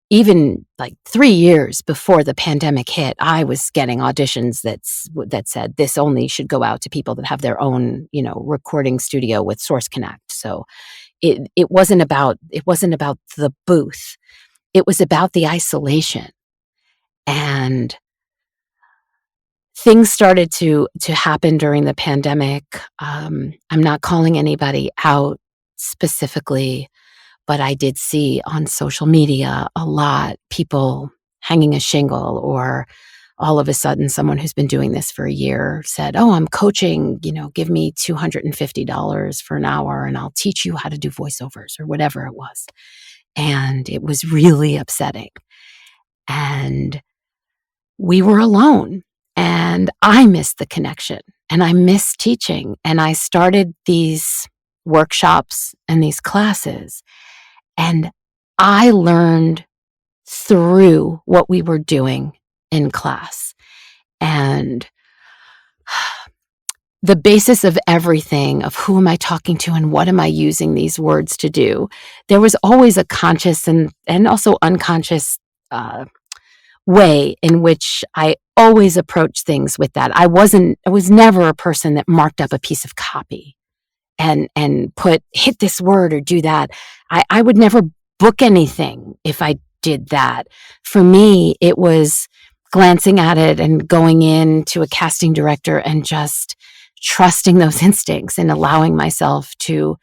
even like 3 years before the pandemic hit, I was getting auditions that said this only should go out to people that have their own, recording studio with Source Connect. So it wasn't about the booth. It was about the isolation. And things started to happen during the pandemic. I'm not calling anybody out specifically, but I did see on social media a lot people hanging a shingle, or all of a sudden someone who's been doing this for a year said, "Oh, I'm coaching, give me $250 for an hour and I'll teach you how to do voiceovers," or whatever it was. And it was really upsetting. And we were alone. And I missed the connection and I missed teaching. And I started these workshops and these classes. And I learned through what we were doing in class. And the basis of everything, of who am I talking to and what am I using these words to do, there was always a conscious and also unconscious way in which I always approach things with that. I was never a person that marked up a piece of copy and put hit this word or do that. I would never book anything if I did that. For me, it was glancing at it and going in to a casting director and just trusting those instincts and allowing myself to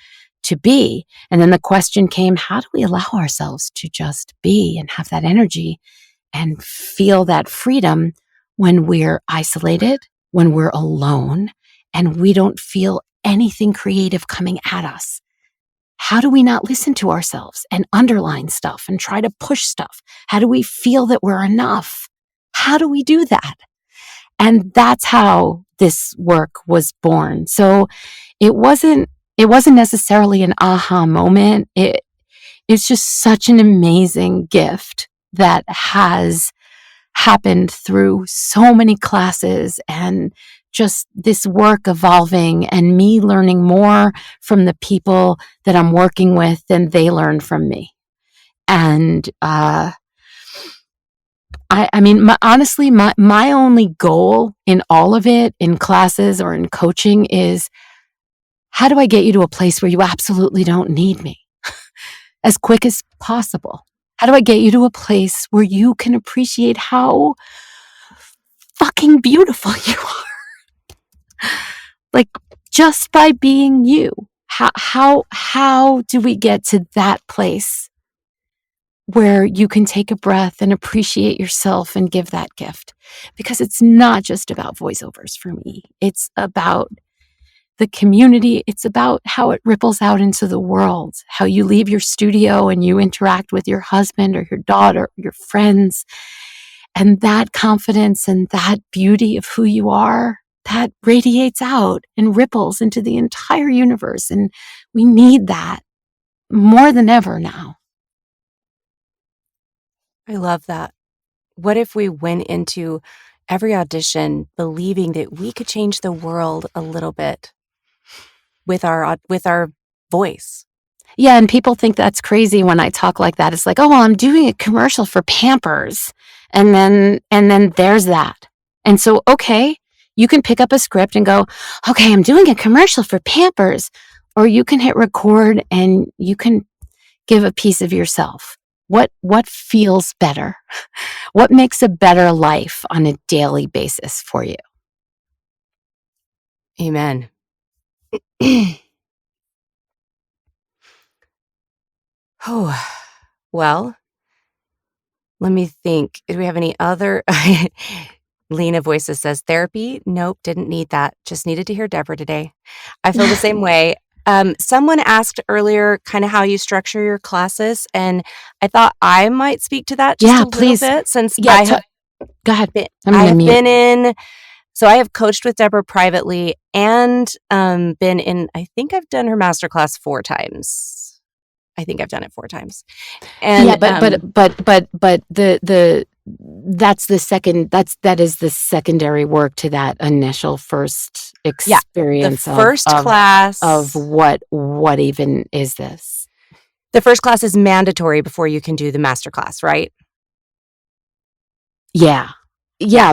be. And then the question came, how do we allow ourselves to just be and have that energy and feel that freedom when we're isolated, when we're alone, and we don't feel anything creative coming at us? How do we not listen to ourselves and underline stuff and try to push stuff? How do we feel that we're enough? How do we do that? And that's how this work was born. So it wasn't necessarily an aha moment. It's just such an amazing gift that has happened through so many classes and just this work evolving and me learning more from the people that I'm working with than they learn from me. And honestly, my only goal in all of it, in classes or in coaching, is how do I get you to a place where you absolutely don't need me as quick as possible? How do I get you to a place where you can appreciate how fucking beautiful you are? Like, just by being you. How do we get to that place where you can take a breath and appreciate yourself and give that gift? Because it's not just about voiceovers for me. It's about the community. It's about how it ripples out into the world, how you leave your studio and you interact with your husband or your daughter, or your friends. And that confidence and that beauty of who you are, that radiates out and ripples into the entire universe. And we need that more than ever now.
I love that. What if we went into every audition believing that we could change the world a little bit with our voice?
Yeah, and people think that's crazy when I talk like that. It's like, oh, well, I'm doing a commercial for Pampers. And then there's that. And so, okay, you can pick up a script and go, okay, I'm doing a commercial for Pampers. Or you can hit record and you can give a piece of yourself. What feels better? What makes a better life on a daily basis for you?
Amen. Oh, well, let me think. Do we have any other? Lena Voices says, therapy? Nope, didn't need that. Just needed to hear Debra today. I feel the same way. Someone asked earlier kind of how you structure your classes, and I thought I might speak to that just a little bit since
go ahead.
I have been in So I have coached with Debra privately and been in, I think I've done her masterclass 4 times. I think I've done it 4 times. And
yeah, but that is the secondary work to that initial first experience
the first class
of what even is this?
The first class is mandatory before you can do the masterclass, right?
Yeah,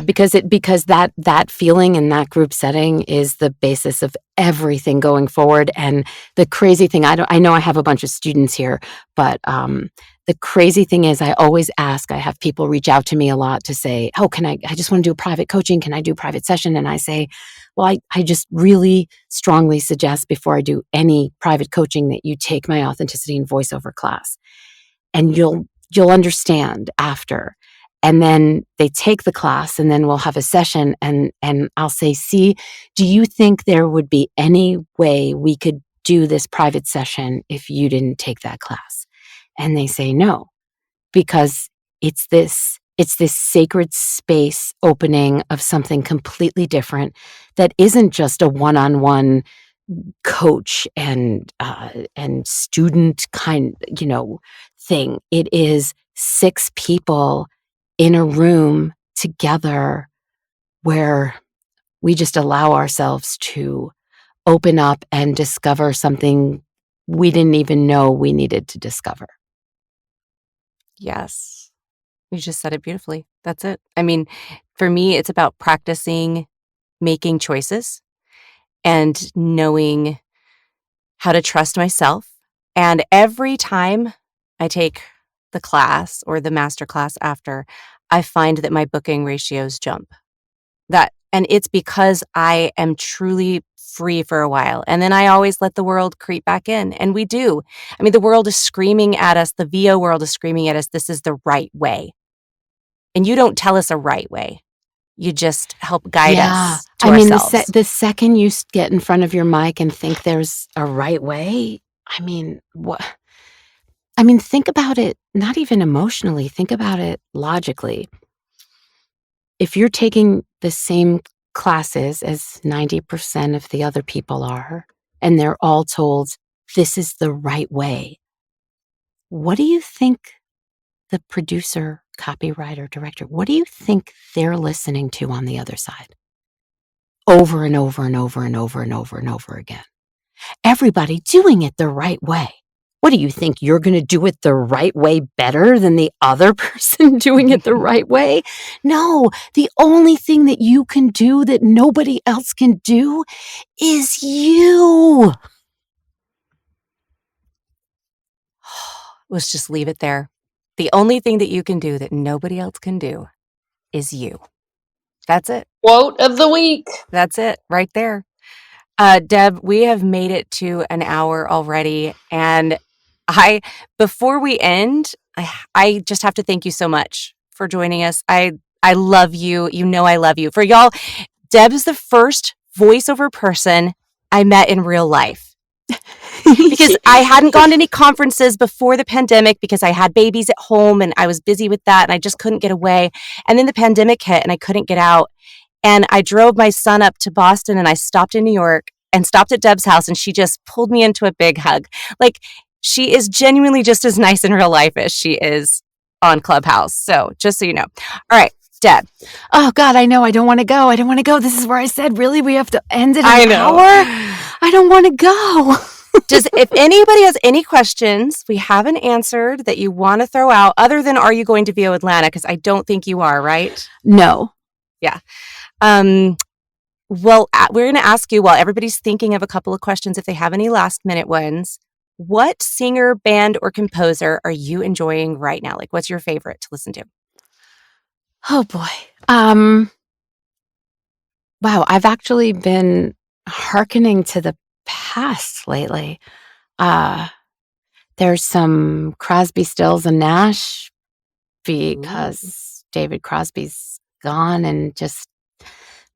because that feeling in that group setting is the basis of everything going forward. And the crazy thing, I know I have a bunch of students here, but the crazy thing is I always ask, I have people reach out to me a lot to say, oh, I just want to do a private coaching. Can I do a private session? And I say, well, I just really strongly suggest before I do any private coaching that you take my authenticity and voiceover class, and you'll understand after. And then they take the class, and then we'll have a session, and I'll say, see, do you think there would be any way we could do this private session if you didn't take that class? And they say no, because it's this sacred space opening of something completely different that isn't just a one-on-one coach and student kind, thing. It is 6 people in a room together where we just allow ourselves to open up and discover something we didn't even know we needed to discover.
Yes. You just said it beautifully. That's it. I mean, for me, it's about practicing making choices and knowing how to trust myself. And every time I take the class or the master class after, I find that my booking ratios jump. And it's because I am truly free for a while. And then I always let the world creep back in. And we do. I mean, the world is screaming at us. The VO world is screaming at us. This is the right way. And you don't tell us a right way. You just help guide us to ourselves.
The second you get in front of your mic and think there's a right way, think about it, not even emotionally, think about it logically. If you're taking the same classes as 90% of the other people are, and they're all told this is the right way, what do you think the producer, copywriter, director, what do you think they're listening to on the other side? Over and over and over and over and over and over again. Everybody doing it the right way. What do you think? You're going to do it the right way better than the other person doing it the right way? No, the only thing that you can do that nobody else can do is you.
Let's just leave it there. The only thing that you can do that nobody else can do is you. That's it.
Quote of the week.
That's it right there. Deb, we have made it to an hour already. And before we end, I just have to thank you so much for joining us. I love you. You know I love you. For y'all, Deb is the first voiceover person I met in real life. Because I hadn't gone to any conferences before the pandemic because I had babies at home and I was busy with that and I just couldn't get away. And then the pandemic hit and I couldn't get out. And I drove my son up to Boston and I stopped in New York and stopped at Deb's house and she just pulled me into a big hug. Like, she is genuinely just as nice in real life as she is on Clubhouse. So just so you know. All right, Deb.
Oh God, I know. I don't want to go. This is where I said, really? We have to end it in an hour? I don't want to go.
If anybody has any questions we haven't answered that you want to throw out, other than are you going to VO Atlanta? Because I don't think you are, right?
No.
Yeah. Well, we're going to ask you, while everybody's thinking of a couple of questions, if they have any last minute ones, what singer, band, or composer are you enjoying right now? Like, what's your favorite to listen to?
Oh boy. Wow, I've actually been hearkening to the past lately. There's some Crosby, Stills, and Nash because David Crosby's gone, and just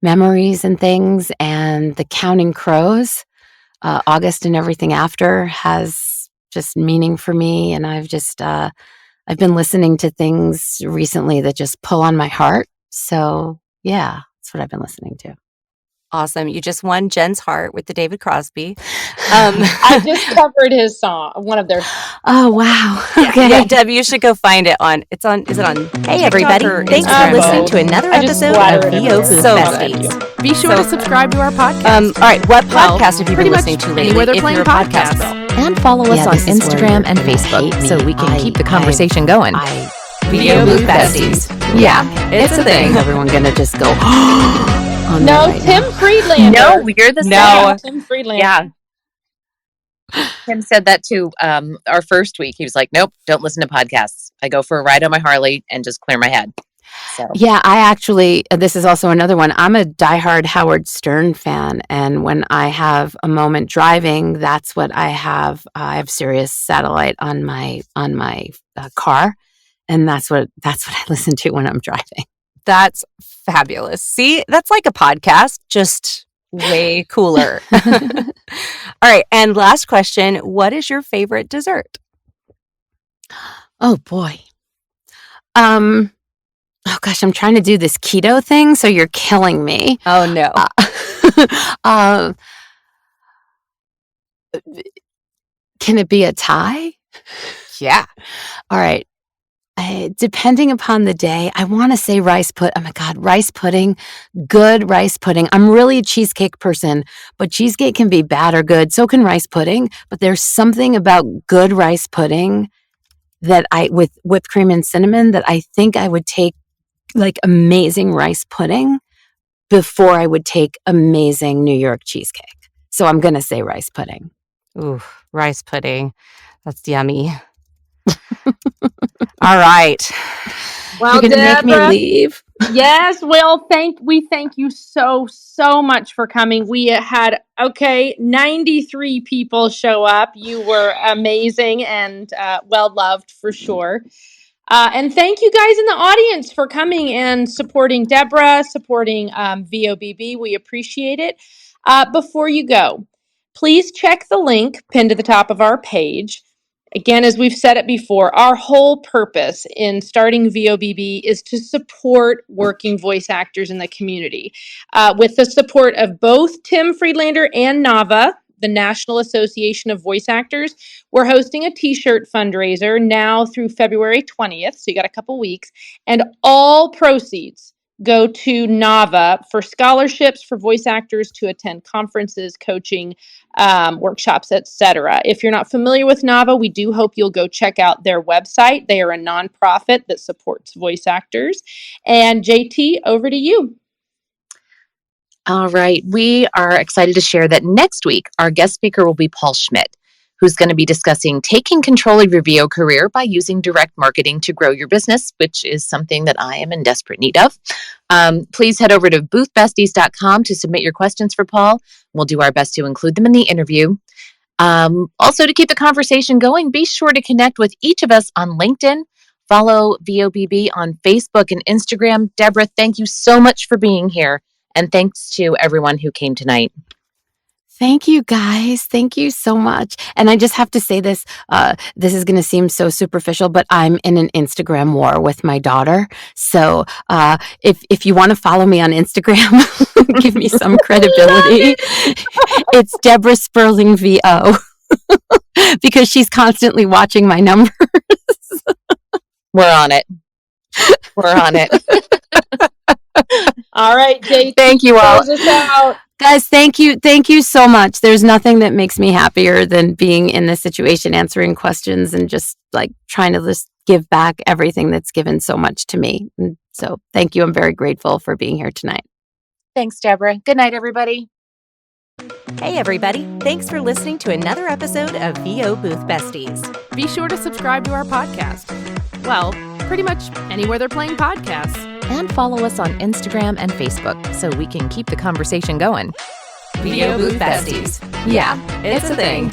memories and things. And the Counting Crows, August and Everything After, has just meaning for me. And I've been listening to things recently that just pull on my heart. So yeah, That's what I've been listening to.
Awesome. You just won Jen's heart with the David Crosby.
I just covered his song, one of their songs.
Oh, wow.
Okay. Yeah, Deb, you should go find it on, is it on
Hey, everybody. Thanks for listening to another episode of VO Booth Besties.
Be sure to subscribe to our podcast.
All right, what podcast have you been listening to lately?
Anywhere they're
if
playing
you're a podcast girl?
And follow us on Instagram and Facebook so we can keep the conversation going.
VO Booth Besties.
Yeah, it's a thing.
Is everyone going to just go,
No, Tim Friedlander.
No, you're the
No, Tim Friedlander.
Yeah. Tim said that too. Our first week, he was like, "Nope, don't listen to podcasts. I go for a ride on my Harley and just clear my head." So
Yeah, I actually, this is also another one. I'm a diehard Howard Stern fan. And when I have a moment driving, that's what I have. I have Sirius Satellite on my car. And that's what I listen to when I'm driving.
That's fabulous. See, that's like a podcast, just way cooler. All right. And last question. What is your favorite dessert?
Oh, boy. Oh, gosh, I'm trying to do this keto thing, so you're killing me.
Oh, no.
Can it be a tie?
Yeah.
All right. Depending upon the day, I want to say rice pudding. Oh my God, rice pudding, good rice pudding. I'm really a cheesecake person, but cheesecake can be bad or good. So can rice pudding. But there's something about good rice pudding that with whipped cream and cinnamon that I think I would take like amazing rice pudding before I would take amazing New York cheesecake. So I'm going to say rice pudding.
Ooh, rice pudding. That's yummy. All right.
Well,
You're going to make me
Debra,
leave?
Yes, well, we thank you so much for coming. We had 93 people show up. You were amazing and well loved for sure. And thank you guys in the audience for coming and supporting Debra, supporting VOBB. We appreciate it. Before you go, please check the link pinned to the top of our page. Again, as we've said it before, our whole purpose in starting VOBB is to support working voice actors in the community. With the support of both Tim Friedlander and NAVA, the National Association of Voice Actors, we're hosting a t-shirt fundraiser now through February 20th, so you got a couple weeks, and all proceeds go to NAVA for scholarships for voice actors to attend conferences, coaching, workshops, etc. If you're not familiar with NAVA, we do hope you'll go check out their website. They are a nonprofit that supports voice actors. And JT, over to you.
All right. We are excited to share that next week, our guest speaker will be Paul Schmidt, who's going to be discussing taking control of your VO career by using direct marketing to grow your business, which is something that I am in desperate need of. Please head over to boothbesties.com to submit your questions for Paul. We'll do our best to include them in the interview. Also, to keep the conversation going, be sure to connect with each of us on LinkedIn. Follow VOBB on Facebook and Instagram. Debra, thank you so much for being here. And thanks to everyone who came tonight.
Thank you, guys. Thank you so much. And I just have to say this, this is going to seem so superficial, but I'm in an Instagram war with my daughter. So if you want to follow me on Instagram, give me some credibility. It's Debra Sperling VO because she's constantly watching my numbers.
We're on it. We're on it.
All right, JT.
Thank you all.
Close us out.
Guys, thank you. Thank you so much. There's nothing that makes me happier than being in this situation, answering questions and just like trying to just give back everything that's given so much to me. And so thank you. I'm very grateful for being here tonight.
Thanks, Debra. Good night, everybody.
Hey, everybody. Thanks for listening to another episode of VO Booth Besties.
Be sure to subscribe to our podcast. Well, pretty much anywhere they're playing podcasts.
And follow us on Instagram and Facebook so we can keep the conversation going.
VO Booth Besties.
Yeah, it's a thing.